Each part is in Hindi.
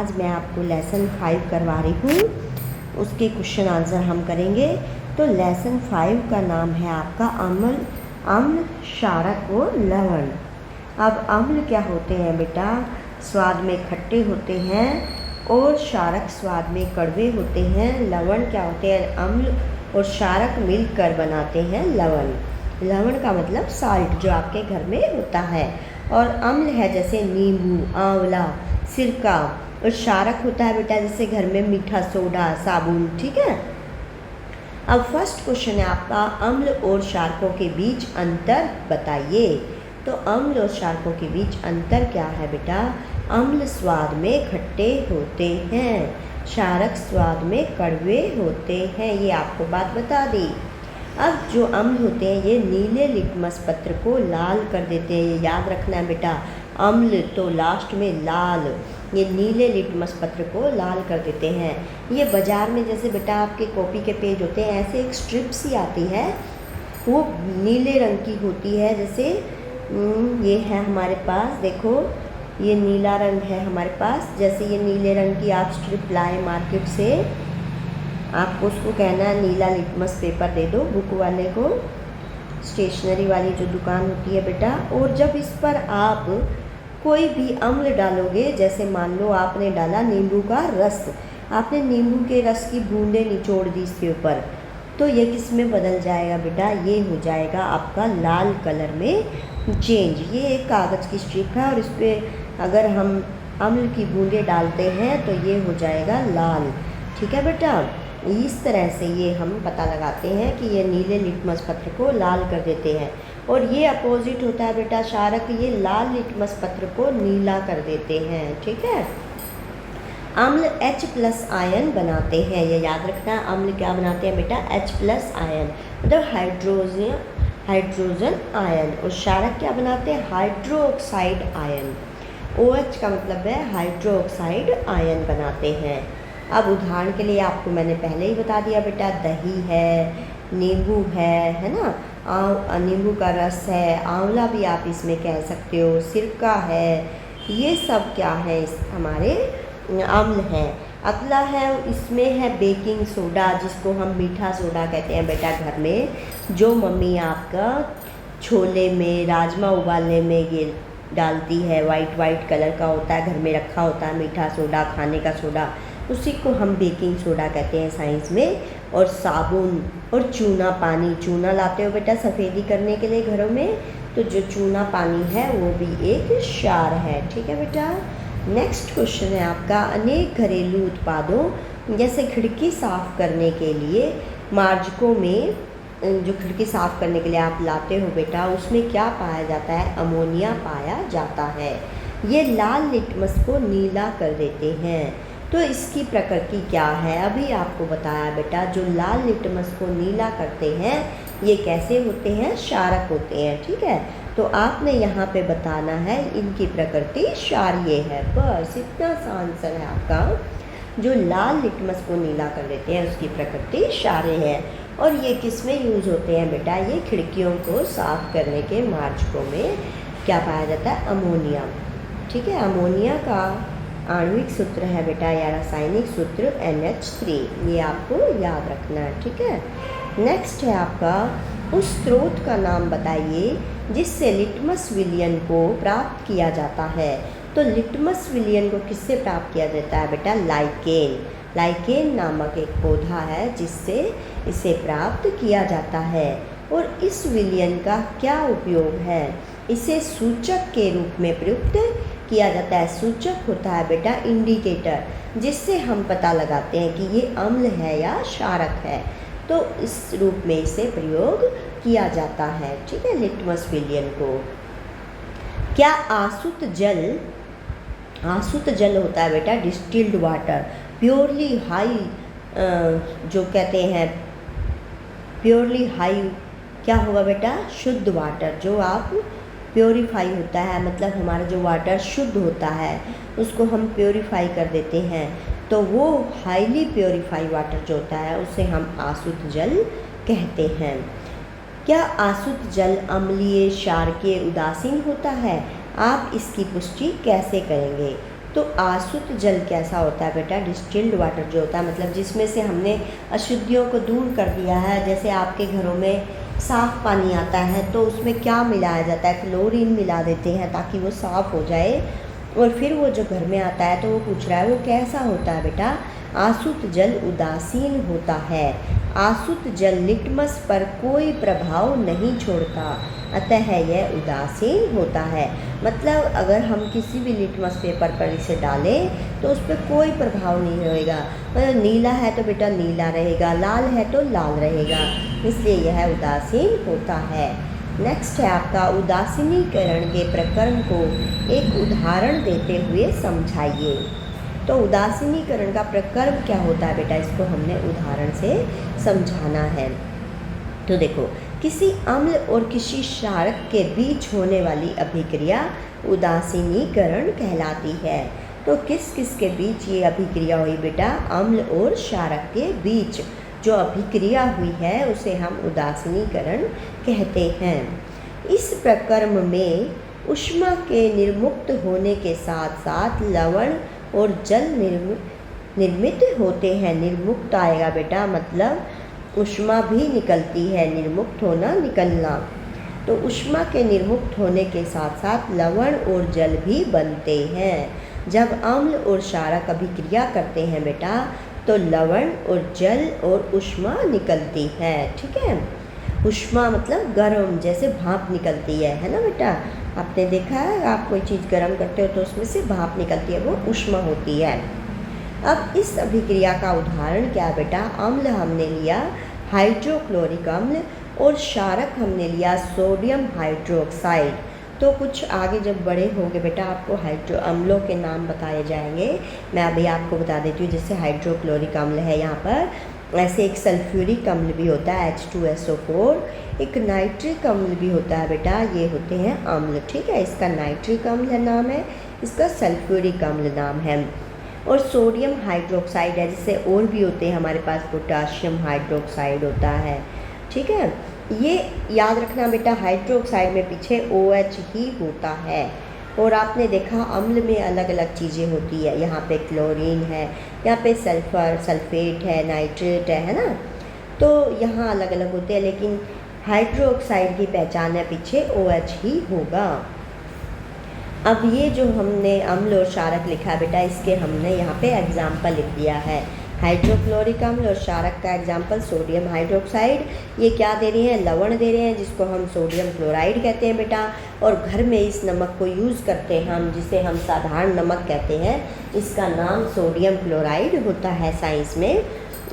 आज मैं आपको लेसन 5 करवा रही हूँ, उसके क्वेश्चन आंसर हम करेंगे। तो लेसन 5 का नाम है आपका अम्ल, क्षारक और लवण। अब अम्ल क्या होते हैं बेटा? स्वाद में खट्टे होते हैं और क्षारक स्वाद में कड़वे होते हैं। लवण क्या होते हैं? अम्ल और क्षारक मिलकर बनाते हैं लवण। लवण का मतलब साल्ट, जो आपके घर में होता है। और अम्ल है जैसे नींबू, आंवला, सिरका। और क्षारक होता है बेटा जैसे घर में मीठा सोडा, साबुन। ठीक है। अब फर्स्ट क्वेश्चन है आपका, अम्ल और क्षारकों के बीच अंतर बताइए। तो अम्ल और क्षारकों के बीच अंतर क्या है बेटा? अम्ल स्वाद में खट्टे होते हैं, क्षारक स्वाद में कड़वे होते हैं। ये आपको बात बता दी। अब जो अम्ल होते हैं ये नीले लिटमस पत्र को लाल कर देते हैं। ये याद रखना है बेटा, अम्ल तो लास्ट में लाल, ये नीले लिटमस पत्र को लाल कर देते हैं। ये बाज़ार में जैसे बेटा आपके कॉपी के पेज होते हैं, ऐसे एक स्ट्रिप सी आती है, वो नीले रंग की होती है। जैसे ये है हमारे पास, देखो ये नीला रंग है हमारे पास। जैसे ये नीले रंग की आप स्ट्रिप लाए मार्केट से, आपको उसको कहना है नीला लिटमस पेपर दे दो बुक वाले को, स्टेशनरी वाली जो दुकान होती है बेटा। और जब इस पर आप कोई भी अम्ल डालोगे, जैसे मान लो आपने डाला नींबू का रस, आपने नींबू के रस की बूंदें निचोड़ दी इसके ऊपर, तो ये किस में बदल जाएगा बेटा? ये हो जाएगा आपका लाल कलर में चेंज। ये एक कागज़ की स्ट्रिप है और इस पर अगर हम अम्ल की बूंदें डालते हैं तो ये हो जाएगा लाल। ठीक है बेटा। इस तरह से ये हम पता लगाते हैं कि ये नीले लिटमस पत्र को लाल कर देते हैं। और ये अपोजिट होता है बेटा क्षारक, ये लाल लिटमस पत्र को नीला कर देते हैं। ठीक है। अम्ल H+ आयन बनाते हैं, ये याद रखना है। अम्ल क्या बनाते हैं बेटा? H+ आयन, मतलब हाइड्रोजन आयन। और क्षारक क्या बनाते हैं? Hydroxide ion. OH का मतलब है हाइड्रोक्साइड आयन बनाते हैं। अब उदाहरण के लिए आपको मैंने पहले ही बता दिया बेटा, दही है, नींबू है ना, नींबू का रस है, आंवला भी आप इसमें कह सकते हो, सिरका है, ये सब क्या है? इस हमारे अम्ल हैं। अगला है, इसमें है बेकिंग सोडा, जिसको हम मीठा सोडा कहते हैं बेटा। घर में जो मम्मी आपका छोले में, राजमा उबालने में ये डालती है, वाइट कलर का होता है, घर में रखा होता है मीठा सोडा, खाने का सोडा, उसी को हम बेकिंग सोडा कहते हैं साइंस में। और साबुन और चूना पानी, चूना लाते हो बेटा सफ़ेदी करने के लिए घरों में, तो जो चूना पानी है वो भी एक क्षार है। ठीक है बेटा। नेक्स्ट क्वेश्चन है आपका, अनेक घरेलू उत्पादों जैसे खिड़की साफ़ करने के लिए मार्जकों में, जो खिड़की साफ़ करने के लिए आप लाते हो बेटा, उसमें क्या पाया जाता है? अमोनिया पाया जाता है। ये लाल लिटमस को नीला कर देते हैं। तो इसकी प्रकृति क्या है? अभी आपको बताया बेटा, जो लाल लिटमस को नीला करते हैं ये कैसे होते हैं? क्षारक होते हैं। ठीक है। तो आपने यहाँ पे बताना है इनकी प्रकृति क्षारीय है, बस इतना सा आंसर है आपका। जो लाल लिटमस को नीला कर देते हैं उसकी प्रकृति क्षारीय है। और ये किस में यूज़ होते हैं बेटा? ये खिड़कियों को साफ करने के मार्जकों में क्या पाया जाता है? अमोनिया। ठीक है। अमोनिया का आणविक सूत्र है बेटा या रासायनिक सूत्र NH3, ये आपको याद रखना है। ठीक है। नेक्स्ट है आपका, उस स्रोत का नाम बताइए जिससे लिटमस विलयन को प्राप्त किया जाता है। तो लिटमस विलयन को किससे प्राप्त किया जाता है बेटा? लाइकेन। लाइकेन नामक एक पौधा है जिससे इसे प्राप्त किया जाता है। और इस विलयन का क्या उपयोग है? इसे सूचक के रूप में प्रयुक्त किया जाता है। सूचक होता है बेटा इंडिकेटर, जिससे हम पता लगाते हैं कि ये अम्ल है या क्षारक है। तो इस रूप में इसे प्रयोग किया जाता है। ठीक है। लिटमस विलयन को क्या आसुत जल होता है बेटा? डिस्टिल्ड वाटर, प्योरली हाई, जो कहते हैं प्योरली हाई, क्या होगा बेटा? शुद्ध वाटर, जो आप प्योरीफाई होता है, मतलब हमारा जो वाटर शुद्ध होता है उसको हम प्योरीफाई कर देते हैं, तो वो हाईली प्योरीफाई वाटर जो होता है उसे हम आसुत जल कहते हैं। क्या आसुत जल अम्लीय, क्षारकीय, उदासीन होता है? आप इसकी पुष्टि कैसे करेंगे? तो आसुत जल कैसा होता है बेटा? डिस्टिल्ड वाटर जो होता है, मतलब जिसमें से हमने अशुद्धियों को दूर कर दिया है। जैसे आपके घरों में साफ़ पानी आता है तो उसमें क्या मिलाया जाता है? क्लोरीन मिला देते हैं ताकि वो साफ़ हो जाए। और फिर वो जो घर में आता है तो वो पूछ रहा है वो कैसा होता है बेटा? आसुत जल उदासीन होता है। आसुत जल लिटमस पर कोई प्रभाव नहीं छोड़ता, अतः यह उदासीन होता है। मतलब अगर हम किसी भी लिटमस पेपर पर इसे डालें तो उस पर कोई प्रभाव नहीं होएगा। मतलब नीला है तो बेटा नीला रहेगा, लाल है तो लाल रहेगा, इसलिए यह उदासीन होता है। नेक्स्ट है आपका उदासीनीकरण के प्रकरण को एक उदाहरण देते हुए समझाइए। तो उदासीनीकरण का प्रकरण क्या होता है बेटा? इसको हमने उदाहरण से समझाना है। तो देखो, किसी अम्ल और किसी क्षारक के बीच होने वाली अभिक्रिया उदासीनीकरण कहलाती है। तो किस किस के बीच ये अभिक्रिया हुई बेटा? अम्ल और क्षारक के बीच जो अभिक्रिया हुई है उसे हम उदासीनीकरण कहते हैं। इस प्रकरण में ऊष्मा के निर्मुक्त होने के साथ साथ लवण और जल निर्मित होते हैं। निर्मुक्त आएगा बेटा, मतलब ऊष्मा भी निकलती है, निर्मुक्त होना निकलना। तो ऊष्मा के निर्मुक्त होने के साथ साथ लवण और जल भी बनते हैं। जब अम्ल और क्षारक अभिक्रिया करते हैं बेटा तो लवण और जल और ऊष्मा निकलती है। ठीक है, ऊष्मा मतलब गर्म, जैसे भाप निकलती है ना बेटा? आपने देखा है, आप कोई चीज़ गर्म करते हो तो उसमें से भाप निकलती है, वो ऊष्मा होती है। अब इस अभिक्रिया का उदाहरण क्या है बेटा? अम्ल हमने लिया हाइड्रोक्लोरिक अम्ल और क्षारक हमने लिया सोडियम हाइड्रोक्साइड। तो कुछ आगे जब बड़े होंगे बेटा आपको हाइड्रो अम्लों के नाम बताए जाएंगे। मैं अभी आपको बता देती हूँ, जैसे हाइड्रोक्लोरिक अम्ल है यहाँ पर, ऐसे एक सल्फ्यूरिक अम्ल भी होता है H2SO4, एक नाइट्रिक अम्ल भी होता है बेटा, ये होते हैं अम्ल। ठीक है, इसका नाइट्रिक अम्ल नाम है, इसका सल्फ्यूरिक अम्ल नाम है। और सोडियम हाइड्रोक्साइड है, जिससे और भी होते हैं हमारे पास, पोटाशियम हाइड्रोक्साइड होता है। ठीक है, ये याद रखना बेटा, हाइड्रोक्साइड में पीछे OH ही होता है। और आपने देखा अम्ल में अलग अलग चीज़ें होती है, यहाँ पे क्लोरीन है, यहाँ पे सल्फर सल्फेट है, नाइट्रेट है ना? तो यहाँ अलग अलग होते हैं, लेकिन हाइड्रोक्साइड की पहचान है पीछे OH ही होगा। अब ये जो हमने अम्ल और क्षारक लिखा बेटा, इसके हमने यहाँ पे एग्जाम्पल लिख दिया है। हाइड्रोक्लोरिक अम्ल और क्षारक का एग्जाम्पल सोडियम हाइड्रोक्साइड, ये क्या दे रहे हैं? लवण दे रहे हैं, जिसको हम सोडियम क्लोराइड कहते हैं बेटा। और घर में इस नमक को यूज़ करते हैं हम, जिसे हम साधारण नमक कहते हैं, इसका नाम सोडियम क्लोराइड होता है साइंस में।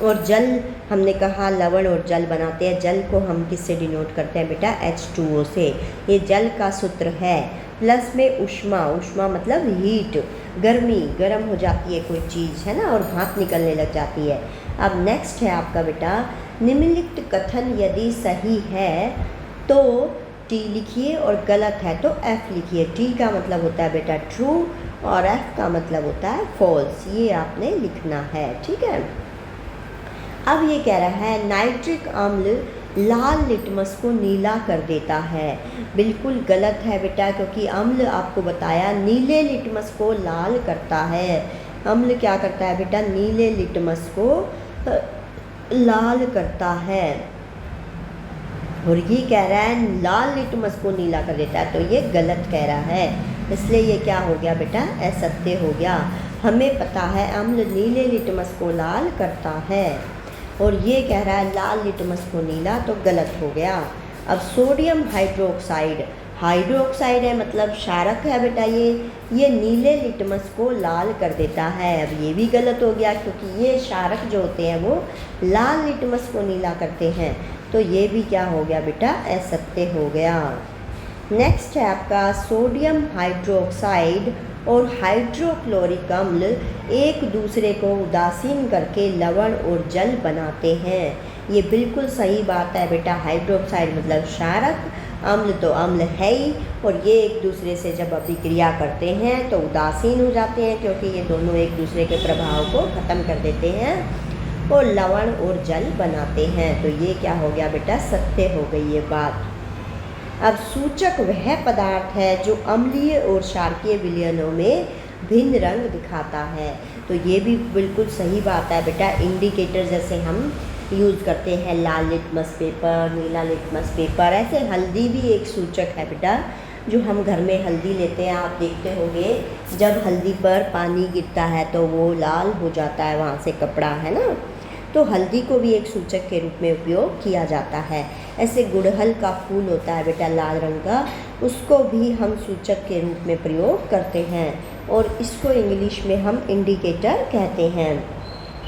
और जल हमने कहा लवण और जल बनाते हैं, जल को हम किससे डिनोट करते हैं बेटा? H2O से। ये जल का सूत्र है। प्लस में ऊष्मा, ऊष्मा मतलब हीट, गर्मी, गर्म हो जाती है कोई चीज़ है ना, और भाप निकलने लग जाती है। अब नेक्स्ट है आपका बेटा, निम्नलिखित कथन यदि सही है तो T लिखिए और गलत है तो F लिखिए। T का मतलब होता है बेटा ट्रू और F का मतलब होता है फॉल्स, ये आपने लिखना है। ठीक है, अब ये कह रहा है नाइट्रिक अम्ल लाल लिटमस को नीला कर देता है। बिल्कुल गलत है बेटा, क्योंकि अम्ल आपको बताया नीले लिटमस को लाल करता है। अम्ल क्या करता है बेटा? नीले लिटमस को लाल करता है। और ये कह रहा है लाल लिटमस को नीला कर देता है, तो ये गलत कह रहा है। इसलिए ये क्या हो गया बेटा? असत्य हो गया। हमें पता है अम्ल नीले लिटमस को लाल करता है, और ये कह रहा है लाल लिटमस को नीला, तो गलत हो गया। अब सोडियम हाइड्रोक्साइड, हाइड्रोक्साइड है मतलब क्षारक है बेटा, ये नीले लिटमस को लाल कर देता है। अब ये भी गलत हो गया, क्योंकि ये क्षारक जो होते हैं वो लाल लिटमस को नीला करते हैं, तो ये भी क्या हो गया बेटा? असत्य हो गया। नेक्स्ट है आपका सोडियम हाइड्रोक्साइड और हाइड्रोक्लोरिक अम्ल एक दूसरे को उदासीन करके लवण और जल बनाते हैं। ये बिल्कुल सही बात है बेटा। हाइड्रोक्साइड मतलब क्षारक, अम्ल तो अम्ल है ही, और ये एक दूसरे से जब अभिक्रिया करते हैं तो उदासीन हो जाते हैं, क्योंकि ये दोनों एक दूसरे के प्रभाव को ख़त्म कर देते हैं और लवण और जल बनाते हैं। तो ये क्या हो गया बेटा? सत्य हो गई ये बात। अब सूचक वह पदार्थ है जो अम्लीय और क्षारकीय विलयनों में भिन्न रंग दिखाता है। तो ये भी बिल्कुल सही बात है बेटा। इंडिकेटर जैसे हम यूज़ करते हैं, लाल लिटमस पेपर, नीला लिटमस पेपर, ऐसे हल्दी भी एक सूचक है बेटा। जो हम घर में हल्दी लेते हैं, आप देखते होंगे जब हल्दी पर पानी गिरता है तो वो लाल हो जाता है, वहाँ से कपड़ा, है ना। तो हल्दी को भी एक सूचक के रूप में उपयोग किया जाता है। ऐसे गुड़हल का फूल होता है बेटा लाल रंग का, उसको भी हम सूचक के रूप में प्रयोग करते हैं और इसको इंग्लिश में हम इंडिकेटर कहते हैं।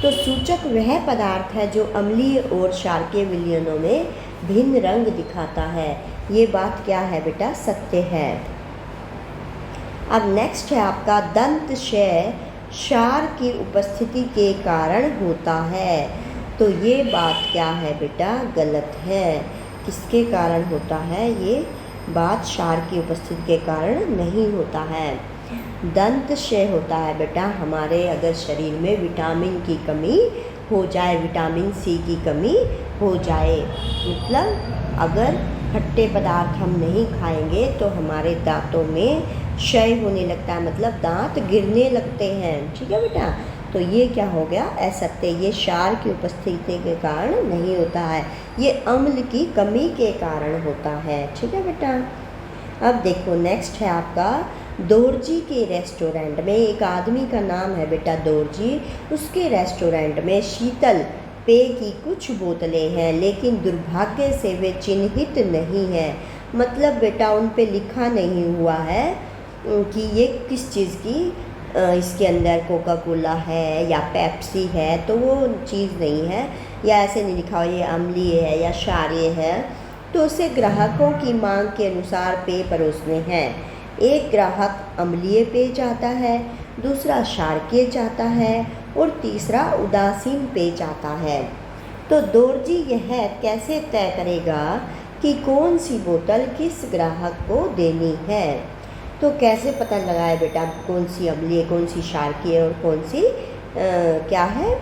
तो सूचक वह पदार्थ है जो अम्लीय और क्षारकीय विलयनों में भिन्न रंग दिखाता है। ये बात क्या है बेटा? सत्य है। अब नेक्स्ट है आपका दंत क्षय क्षार की उपस्थिति के कारण होता है। तो ये बात क्या है बेटा? गलत है। किसके कारण होता है? ये बात क्षार की उपस्थिति के कारण नहीं होता है। दंत क्षय होता है बेटा हमारे अगर शरीर में विटामिन की कमी हो जाए, विटामिन सी की कमी हो जाए, मतलब अगर खट्टे पदार्थ हम नहीं खाएंगे तो हमारे दांतों में क्षय होने लगता है, मतलब दांत गिरने लगते हैं। ठीक है बेटा, तो ये क्या हो गया? असत्य। ये क्षार की उपस्थिति के कारण नहीं होता है, ये अम्ल की कमी के कारण होता है। ठीक है बेटा। अब देखो नेक्स्ट है आपका दोरजी के रेस्टोरेंट में। एक आदमी का नाम है बेटा दोरजी। उसके रेस्टोरेंट में शीतल पेय की कुछ बोतलें हैं, लेकिन दुर्भाग्य से वे चिन्हित नहीं हैं। मतलब बेटा उन पे लिखा नहीं हुआ है कि ये किस चीज़ की, इसके अंदर कोका कोला है या पेप्सी है, तो वो चीज़ नहीं है, या ऐसे नहीं लिखा हुआ ये अम्लीय है या क्षारीय है। तो उसे ग्राहकों की मांग के अनुसार पेय परोसने हैं। एक ग्राहक अम्लीय पेय चाहता है, दूसरा क्षारकीय चाहता है और तीसरा उदासीन पेय चाहता है। तो दोरजी यह कैसे तय करेगा कि कौन सी बोतल किस ग्राहक को देनी है? तो कैसे पता लगाए बेटा कौन सी अम्लीय, कौन सी क्षारकीय और कौन सी क्या है,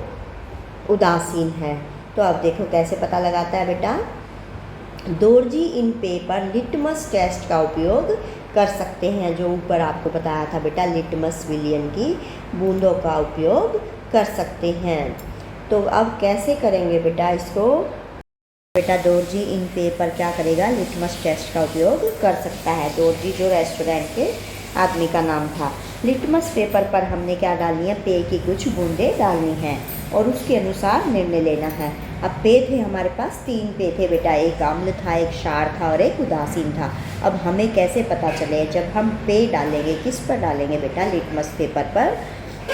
उदासीन है? तो अब देखो कैसे पता लगाता है बेटा। दोरजी इन पेय पर लिटमस टेस्ट का उपयोग कर सकते हैं, जो ऊपर आपको बताया था बेटा, लिटमस विलियन की बूंदों का उपयोग कर सकते हैं। तो अब कैसे करेंगे बेटा इसको? बेटा दोरजी इन पेय पर क्या करेगा? लिटमस टेस्ट का उपयोग कर सकता है। दोरजी जो रेस्टोरेंट के आदमी का नाम था। लिटमस पेपर पर हमने क्या डालनी है? पेय की कुछ बूंदें डालनी हैं और उसके अनुसार निर्णय लेना है। अब पेय थे हमारे पास, 3 पेय थे बेटा, एक अम्ल था, एक क्षार था और एक उदासीन था। अब हमें कैसे पता चले? जब हम पेय डालेंगे, किस पर डालेंगे बेटा? लिटमस पेपर पर।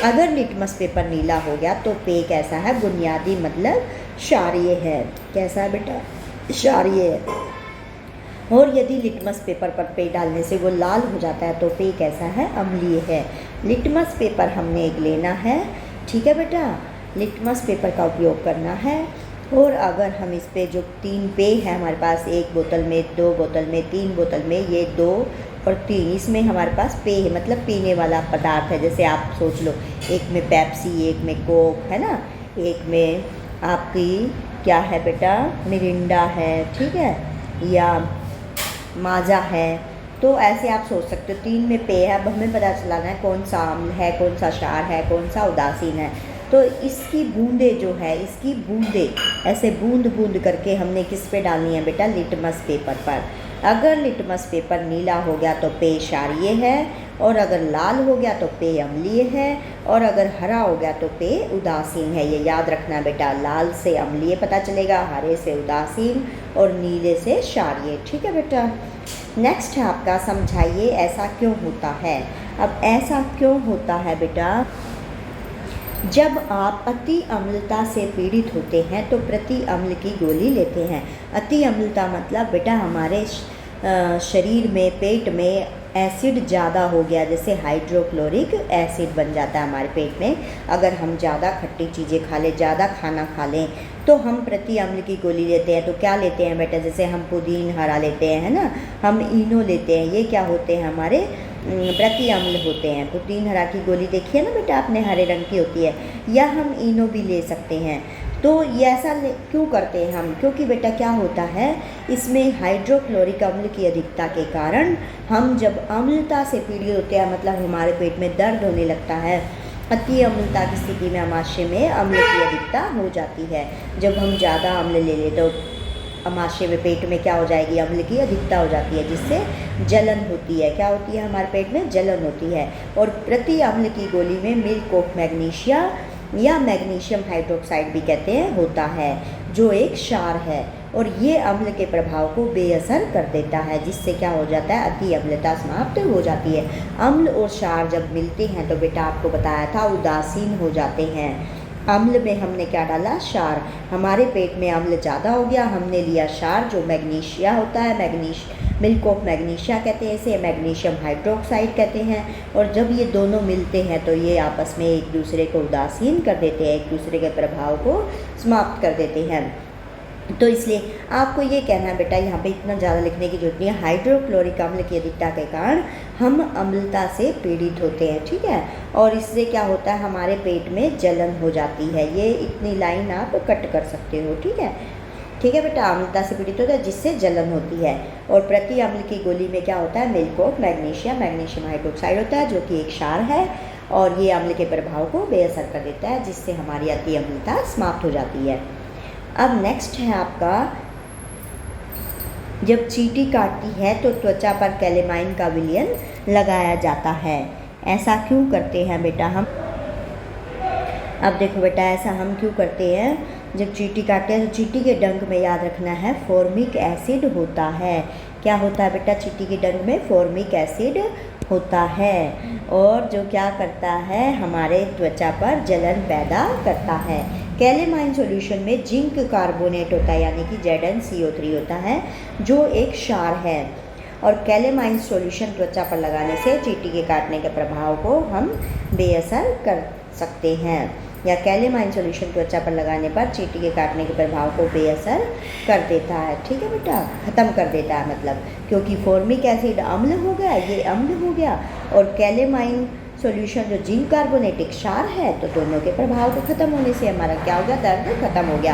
अगर लिटमस पेपर नीला हो गया तो पेय कैसा है? बुनियादी, मतलब क्षारीय है। कैसा है बेटा? क्षारीय है। और यदि लिटमस पेपर पर पेय डालने से वो लाल हो जाता है तो पेय कैसा है? अम्लीय है। लिटमस पेपर हमने एक लेना है, ठीक है बेटा, लिटमस पेपर का उपयोग करना है। और अगर हम इस पे जो 3 पेय है हमारे पास, 1 बोतल में, 2 बोतल में, 3 बोतल में, ये 2 और 3, इसमें हमारे पास पेय है, मतलब पीने वाला पदार्थ है। जैसे आप सोच लो, एक में पेप्सी, एक में कोक, है ना, एक में आपकी क्या है बेटा? मिरिंडा है, ठीक है, या माजा है। तो ऐसे आप सोच सकते हो 3 में पेय है। अब हमें पता चलाना है कौन सा अम्ल है, कौन सा क्षार है, कौन सा उदासीन है। तो इसकी बूंदें जो है, इसकी बूंदें ऐसे बूंद बूंद करके हमने किस पे डालनी है बेटा? लिटमस पेपर पर। अगर लिटमस पेपर नीला हो गया तो पेय क्षारीय है, और अगर लाल हो गया तो पेय अम्लीय है, और अगर हरा हो गया तो पेय उदासीन है। ये याद रखना बेटा, लाल से अम्लीय पता चलेगा, हरे से उदासीन और नीले से क्षारीय। ठीक है बेटा। नेक्स्ट है आपका समझाइए ऐसा क्यों होता है। अब ऐसा क्यों होता है बेटा? जब आप अति अम्लता से पीड़ित होते हैं तो प्रति अम्ल की गोली लेते हैं। अति अम्लता मतलब बेटा हमारे शरीर में, पेट में एसिड ज़्यादा हो गया, जैसे हाइड्रोक्लोरिक एसिड बन जाता है हमारे पेट में। अगर हम ज़्यादा खट्टी चीज़ें खा लें, ज़्यादा खाना खा लें, तो हम प्रति अम्ल की गोली लेते हैं। तो क्या लेते हैं बेटा? जैसे हम पुदीन हरा लेते हैं, है ना, हम इनो लेते हैं, ये क्या होते हैं? हमारे प्रति अम्ल होते हैं। पुदीन हरा की गोली देखिए ना बेटा आपने, हरे रंग की होती है, या हम इनो भी ले सकते हैं। तो ये ऐसा क्यों करते हैं हम? क्योंकि बेटा क्या होता है, इसमें हाइड्रोक्लोरिक अम्ल की अधिकता के कारण हम जब अम्लता से पीड़ित होते हैं, मतलब हमारे पेट में दर्द होने लगता है, अति अम्लता की स्थिति में अमाशय में अम्ल की अधिकता हो जाती है। जब हम ज़्यादा अम्ल ले लें तो अमाशय में पेट में क्या हो जाएगी, अम्ल की अधिकता हो जाती है, जिससे जलन होती है। क्या होती है, हमारे पेट में जलन होती है। और प्रति अम्ल की गोली में मिल्क ऑफ मैग्नीशिया या मैग्नीशियम हाइड्रोक्साइड भी कहते हैं होता है, जो एक क्षार है, और ये अम्ल के प्रभाव को बेअसर कर देता है, जिससे क्या हो जाता है, अति अम्लता समाप्त हो जाती है। अम्ल और क्षार जब मिलते हैं तो बेटा आपको बताया था उदासीन हो जाते हैं। अम्ल में हमने क्या डाला, क्षार। हमारे पेट में अम्ल ज़्यादा हो गया, हमने लिया क्षार जो मैग्नीशिया होता है, मिल्क ऑफ मैग्नीशिया कहते हैं इसे, मैग्नीशियम हाइड्रोक्साइड कहते हैं। और जब ये दोनों मिलते हैं तो ये आपस में एक दूसरे को उदासीन कर देते हैं, एक दूसरे के प्रभाव को समाप्त कर देते हैं। तो इसलिए आपको ये कहना है बेटा, यहाँ पे इतना ज़्यादा लिखने की जरूरत नहीं है। हाइड्रोक्लोरिक अम्ल की अधिकता के कारण हम अम्लता से पीड़ित होते हैं, ठीक है। और इससे क्या होता है, हमारे पेट में जलन हो जाती है। ये इतनी लाइन आप कट कर सकते हो, ठीक है। ठीक है बेटा, अम्लता से पीड़ित होता है जिससे जलन होती है। और प्रति अम्ल की गोली में क्या होता है, मिल्क ऑफ मैग्नीशियम हाइड्रोक्साइड होता है, जो कि एक क्षार है, और ये अम्ल के प्रभाव को बेअसर कर देता है, जिससे हमारी अति अम्लता समाप्त हो जाती है। अब नेक्स्ट है आपका, जब चींटी काटती है तो त्वचा पर कैलेमाइन का विलयन लगाया जाता है। ऐसा क्यों करते हैं बेटा हम? अब देखो बेटा, ऐसा हम क्यों करते हैं, जब चींटी काटते हैं तो चींटी के डंक में याद रखना है फॉर्मिक एसिड होता है। क्या होता है बेटा, चींटी के डंक में फॉर्मिक एसिड होता है, और जो क्या करता है, हमारे त्वचा पर जलन पैदा करता है। कैलेमाइन सॉल्यूशन में जिंक कार्बोनेट होता है, यानी कि ZnCO3 होता है, जो एक क्षार है। और कैलेमाइन सॉल्यूशन त्वचा पर लगाने से चींटी के काटने के प्रभाव को हम बेअसर कर सकते हैं, या कैलेमाइन सॉल्यूशन त्वचा पर लगाने पर चींटी के काटने के प्रभाव को बेअसर कर देता है, ठीक है बेटा, ख़त्म कर देता है मतलब, क्योंकि फॉर्मिक एसिड अम्ल हो गया, ये अम्ल हो गया, और कैलेमाइन सॉल्यूशन जो जिंक कार्बोनेटिक क्षार है, तो दोनों के प्रभाव को ख़त्म होने से हमारा क्या हो गया, दर्द खत्म हो गया।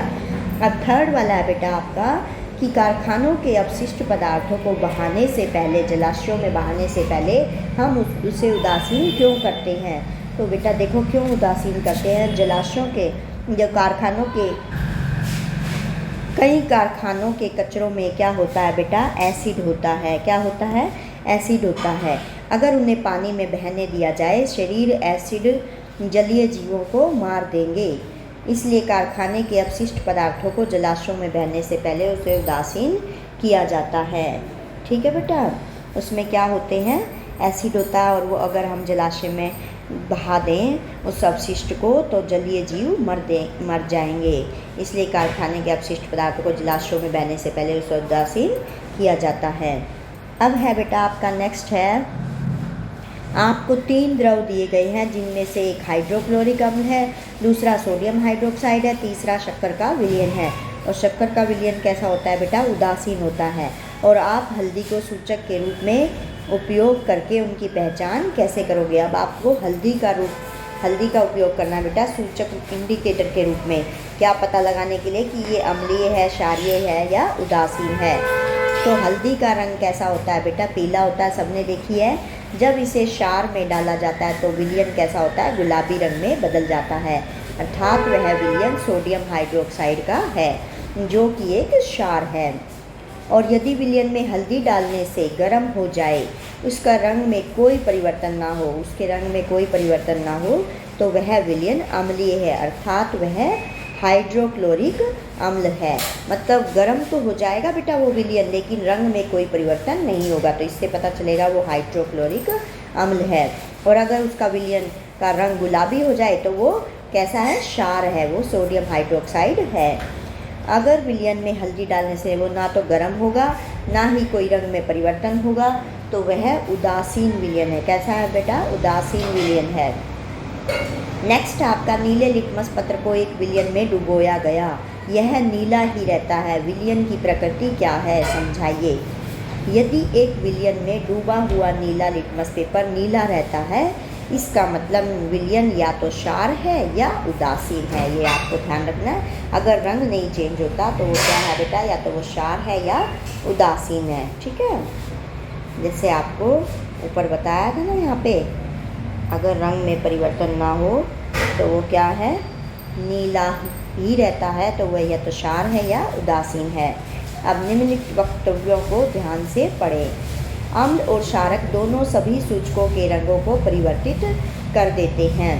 अब थर्ड वाला है बेटा आपका, कि कारखानों के अपशिष्ट पदार्थों को बहाने से पहले, जलाशयों में बहाने से पहले हम उसे उदासीन क्यों करते हैं? तो बेटा देखो, क्यों उदासीन करते हैं, जलाशयों के, जो कारखानों के, कई कारखानों के कचरों में क्या होता है बेटा, एसिड होता है। क्या होता है, एसिड होता है। अगर उन्हें पानी में बहने दिया जाए, शरीर एसिड जलीय जीवों को मार देंगे, इसलिए कारखाने के अपशिष्ट पदार्थों को जलाशयों में बहने से पहले उसे उदासीन किया जाता है, ठीक है बेटा। उसमें क्या होते हैं, एसिड होता है, और वो अगर हम जलाशय में बहा दें उस अपशिष्ट को, तो जलीय जीव मर जाएंगे, इसलिए कारखाने के अपशिष्ट पदार्थों को जलाशयों में बहने से पहले उसे उदासीन किया जाता है। अब है बेटा आपका नेक्स्ट है, आपको 3 द्रव दिए गए हैं, जिनमें से एक हाइड्रोक्लोरिक अम्ल है, दूसरा सोडियम हाइड्रोक्साइड है, तीसरा शक्कर का विलयन है। और शक्कर का विलयन कैसा होता है बेटा, उदासीन होता है। और आप हल्दी को सूचक के रूप में उपयोग करके उनकी पहचान कैसे करोगे? अब आपको हल्दी का उपयोग करना है बेटा सूचक इंडिकेटर के रूप में, क्या पता लगाने के लिए कि ये अम्लीय है, क्षारीय है या उदासीन है। तो हल्दी का रंग कैसा होता है बेटा, पीला होता है, सबने देखी है। जब इसे क्षार में डाला जाता है तो विलयन कैसा होता है, गुलाबी रंग में बदल जाता है, अर्थात वह विलयन सोडियम हाइड्रोक्साइड का है, जो कि एक क्षार है। और यदि विलयन में हल्दी डालने से गर्म हो जाए, उसका रंग में कोई परिवर्तन ना हो, उसके रंग में कोई परिवर्तन ना हो, तो वह विलयन अम्लीय है, अर्थात वह हाइड्रोक्लोरिक अम्ल है। मतलब गर्म तो हो जाएगा बेटा वो विलयन, लेकिन रंग में कोई परिवर्तन नहीं होगा, तो इससे पता चलेगा वो हाइड्रोक्लोरिक अम्ल है। और अगर उसका विलयन का रंग गुलाबी हो जाए तो वो कैसा है, क्षार है, वो सोडियम हाइड्रोक्साइड है। अगर विलयन में हल्दी डालने से वो ना तो गर्म होगा, ना ही कोई रंग में परिवर्तन होगा, तो वह उदासीन विलयन है। कैसा है बेटा, उदासीन विलयन है। नेक्स्ट आपका, नीले लिटमस पत्र को एक विलयन में डुबोया गया, यह नीला ही रहता है, विलयन की प्रकृति क्या है, समझाइए। यदि एक विलयन में डूबा हुआ नीला लिटमस पेपर नीला रहता है, इसका मतलब विलियन या तो शार है या उदासीन है, ये आपको ध्यान रखना है। अगर रंग नहीं चेंज होता तो वो क्या है बेटा, या तो वो शार है या उदासीन है। ठीक है, जैसे आपको ऊपर बताया था ना यहाँ पे, अगर रंग में परिवर्तन ना हो तो वो क्या है, नीला ही रहता है, तो वह या तो शार है या उदासीन है। अब निम्नलिखित वक्तव्यों को ध्यान से पढ़ें। अम्ल और क्षारक दोनों सभी सूचकों के रंगों को परिवर्तित कर देते हैं।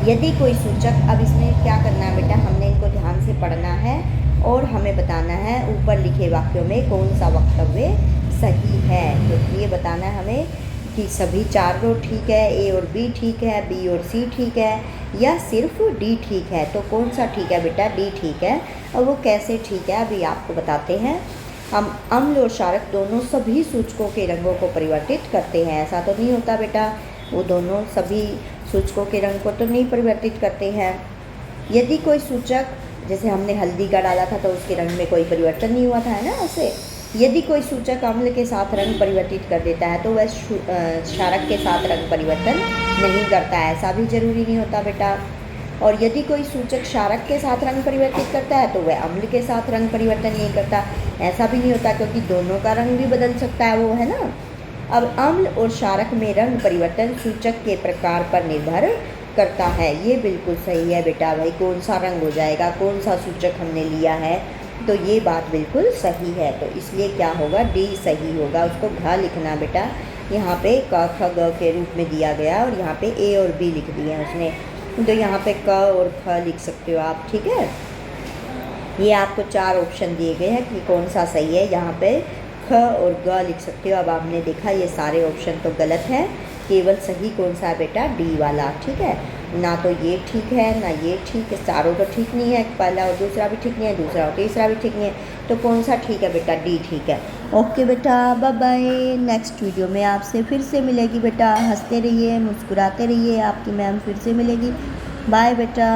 यदि कोई सूचक, अब इसमें क्या करना है बेटा, हमने इनको ध्यान से पढ़ना है और हमें बताना है ऊपर लिखे वाक्यों में कौन सा वक्तव्य सही है। तो ये बताना है हमें कि सभी चारों ठीक है, ए और बी ठीक है, बी और सी ठीक है, या सिर्फ डी ठीक है। तो कौन सा ठीक है बेटा, डी ठीक है। और वो कैसे ठीक है अभी आपको बताते हैं। हम अम्ल और क्षारक दोनों सभी सूचकों के रंगों को परिवर्तित करते हैं। ऐसा तो नहीं होता बेटा, वो दोनों सभी सूचकों के रंग को तो नहीं परिवर्तित करते हैं। यदि कोई सूचक, जैसे हमने हल्दी का डाला था तो उसके रंग में कोई परिवर्तन नहीं हुआ था, है ना, ऐसे यदि कोई सूचक अम्ल के साथ रंग परिवर्तित कर देता है तो वह क्षारक के साथ रंग परिवर्तन नहीं करता है, ऐसा भी जरूरी नहीं होता बेटा। और यदि कोई सूचक क्षारक के साथ रंग परिवर्तित करता है तो वह अम्ल के साथ रंग परिवर्तन नहीं करता, ऐसा भी नहीं होता, क्योंकि दोनों का रंग भी बदल सकता है वो, है ना। अब अम्ल और क्षारक में रंग परिवर्तन सूचक के प्रकार पर निर्भर करता है। ये बिल्कुल सही है बेटा, भाई कौन सा रंग हो जाएगा, कौन सा सूचक हमने लिया है, तो ये बात बिल्कुल सही है। तो इसलिए क्या होगा, डी सही होगा। उसको घ लिखना बेटा, यहाँ पे क ख ग के रूप में दिया गया और यहाँ पे ए और बी लिख दिए हैं उसने, तो यहाँ पे क और ख लिख सकते हो आप। ठीक है, ये आपको 4 ऑप्शन दिए गए हैं कि कौन सा सही है। यहाँ पे ख और ग लिख सकते हो। अब आपने देखा ये सारे ऑप्शन तो गलत हैं, केवल सही कौन सा है बेटा, डी वाला। ठीक है, ना तो ये ठीक है ना ये ठीक है, चारों तो ठीक नहीं है, पहला और दूसरा भी ठीक नहीं है, दूसरा और तीसरा भी ठीक नहीं है, तो कौन सा ठीक है बेटा, डी ठीक है। ओके बेटा, बाय बाय। नेक्स्ट वीडियो में आपसे फिर से मिलेगी बेटा। हंसते रहिए, मुस्कुराते रहिए, आपकी मैम फिर से मिलेगी। बाय बेटा।